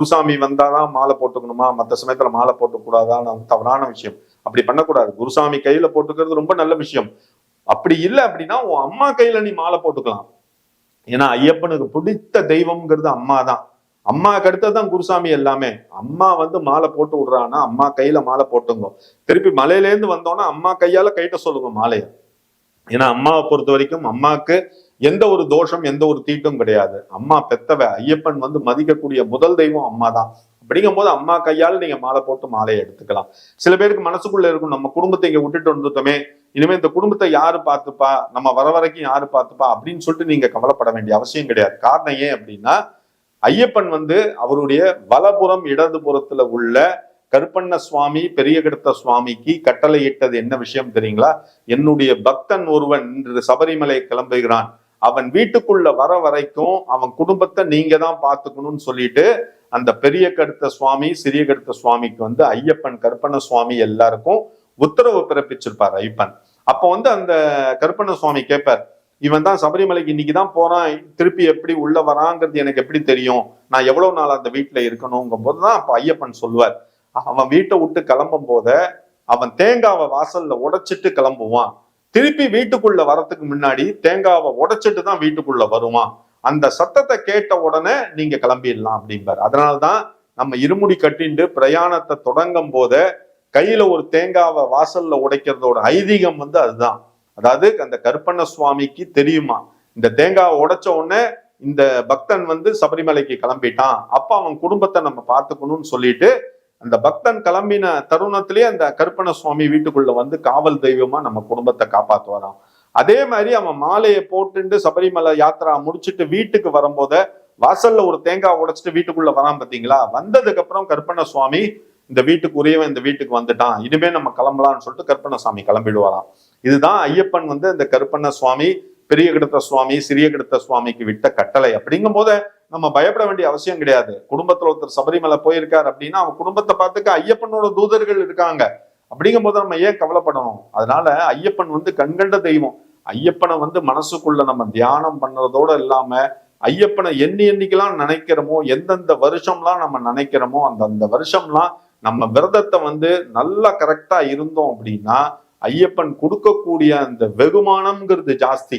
குருசாமி வந்தாதான் மாலை போட்டுக்கணுமா, மற்ற சமயத்துல மாலை போட்டுக்கூடாதான்னு தவறான விஷயம். அப்படி பண்ணக்கூடாது. குருசாமி கையில போட்டுக்கிறது ரொம்ப நல்ல விஷயம். அப்படி இல்லை அப்படின்னா உன் அம்மா கையில நீ மாலை போட்டுக்கலாம். ஏன்னா ஐயப்பனுக்கு பிடித்த தெய்வம்ங்கிறது அம்மா தான். அம்மாவுக்கு அடுத்ததான் குருசாமி எல்லாமே. அம்மா மாலை போட்டு விடுறான்னா அம்மா கையில மாலை போட்டுங்க. திருப்பி மலையிலேருந்து வந்தோன்னா அம்மா கையால கைட்ட சொல்லுங்க மாலையை. ஏன்னா அம்மாவை பொறுத்த வரைக்கும் அம்மாவுக்கு எந்த ஒரு தோஷம் எந்த ஒரு தீட்டும் கிடையாது. அம்மா பெத்தவ. ஐயப்பன் மதிக்கக்கூடிய முதல் தெய்வம் அம்மா தான். அப்படிங்கும் போது அம்மா கையால் நீங்க மாலை போட்டு மாலையை எடுத்துக்கலாம். சில பேருக்கு மனசுக்குள்ள இருக்கும், நம்ம குடும்பத்தை இங்க விட்டுட்டு வந்துட்டோமே, இனிமே இந்த குடும்பத்தை யாரு பார்த்துப்பா, நம்ம வர வரைக்கும் யாரு பார்த்துப்பா அப்படின்னு சொல்லிட்டு நீங்க கவலைப்பட வேண்டிய அவசியம் கிடையாது. காரணம் ஏன் அப்படின்னா ஐயப்பன் அவருடைய வலப்புறம் இடதுபுறத்துல உள்ள கருப்பண்ண சுவாமி பெரிய கடுத்த சுவாமிக்கு கட்டளை இட்டது என்ன விஷயம் தெரியுங்களா? என்னுடைய பக்தன் ஒருவன் இன்று சபரிமலை கிளம்புகிறான், அவன் வீட்டுக்குள்ள வர வரைக்கும் அவன் குடும்பத்தை நீங்க தான் பார்த்துக்கணும்னு சொல்லிட்டு அந்த பெரிய கடுத்த சுவாமி சிறிய கடுத்த சுவாமிக்கு ஐயப்பன் கருப்பண்ண சுவாமி எல்லாருக்கும் உத்தரவு பிறப்பிச்சிருப்பார் ஐயப்பன். அப்போ அந்த கருப்பண்ண சுவாமி கேட்பார், இவன் தான் சபரிமலைக்கு இன்னைக்குதான் போறான், திருப்பி எப்படி உள்ள வராங்கிறது எனக்கு எப்படி தெரியும், நான் எவ்வளவு நாள் அந்த வீட்டுல இருக்கணுங்கும் போதுதான் அப்ப ஐயப்பன் சொல்லுவார், அவன் வீட்டை விட்டு கிளம்பும் போத அவன் தேங்காவை வாசல்ல உடைச்சிட்டு கிளம்புவான், திருப்பி வீட்டுக்குள்ள வரத்துக்கு முன்னாடி தேங்காவை உடைச்சிட்டு தான் வீட்டுக்குள்ள வருவான், அந்த சத்தத்தை கேட்ட உடனே நீங்க கிளம்பிடலாம் அப்படிம்பார். அதனால்தான் நம்ம இருமுடி கட்டிண்டு பிரயாணத்தை தொடங்கும் போத கையில ஒரு தேங்காவை வாசல்ல உடைக்கிறதோட ஐதீகம் அதுதான். அதாவது அந்த கருப்பண்ண சுவாமிக்கு தெரியுமா, இந்த தேங்காவை உடைச்ச உடனே இந்த பக்தன் சபரிமலைக்கு கிளம்பிட்டான், அப்ப அவன் குடும்பத்தை நம்ம பார்த்துக்கணும்னு சொல்லிட்டு அந்த பக்தன் கிளம்பின தருணத்திலேயே அந்த கருப்பண்ண சுவாமி வீட்டுக்குள்ள காவல் தெய்வமா நம்ம குடும்பத்தை காப்பாத்துவாராம். அதே மாதிரி அவன் மாலையை போட்டுட்டு சபரிமலை யாத்திரா முடிச்சுட்டு வீட்டுக்கு வரும்போத வாசல்ல ஒரு தேங்காய் உடைச்சிட்டு வீட்டுக்குள்ள வரான் பாத்தீங்களா, வந்ததுக்கு அப்புறம் கருப்பண்ண சுவாமி இந்த வீட்டுக்கு உரியவன் இந்த வீட்டுக்கு வந்துட்டான், இனிமே நம்ம கிளம்பலாம்னு சொல்லிட்டு கருப்பண்ண சுவாமி கிளம்பிடுவாராம். இதுதான் ஐயப்பன் இந்த கருப்பண்ண சுவாமி பெரிய கடுத்த சுவாமி சிறிய கடுத்த சுவாமிக்கு விட்ட கட்டளை. அப்படிங்கும் போது நம்ம பயப்பட வேண்டிய அவசியம் கிடையாது. குடும்பத்துல ஒருத்தர் சபரிமலை போயிருக்காரு அப்படின்னா அவன் குடும்பத்தை பார்த்துக்க ஐயப்பனோட தூதர்கள் இருக்காங்க. அப்படிங்கும் போது நம்ம ஏன் கவலைப்படணும்? அதனால ஐயப்பன் கண்கண்ட தெய்வம். ஐயப்பனை மனசுக்குள்ள நம்ம தியானம் பண்றதோட இல்லாம ஐயப்பனை என்னைக்கெல்லாம் நினைக்கிறோமோ, எந்தெந்த வருஷம்லாம் நம்ம நினைக்கிறோமோ அந்த வருஷம்லாம் நம்ம விரதத்தை நல்லா கரெக்டா இருந்தோம் அப்படின்னா ஐயப்பன் கொடுக்கக்கூடிய அந்த வெகுமானம்ங்கிறது ஜாஸ்தி.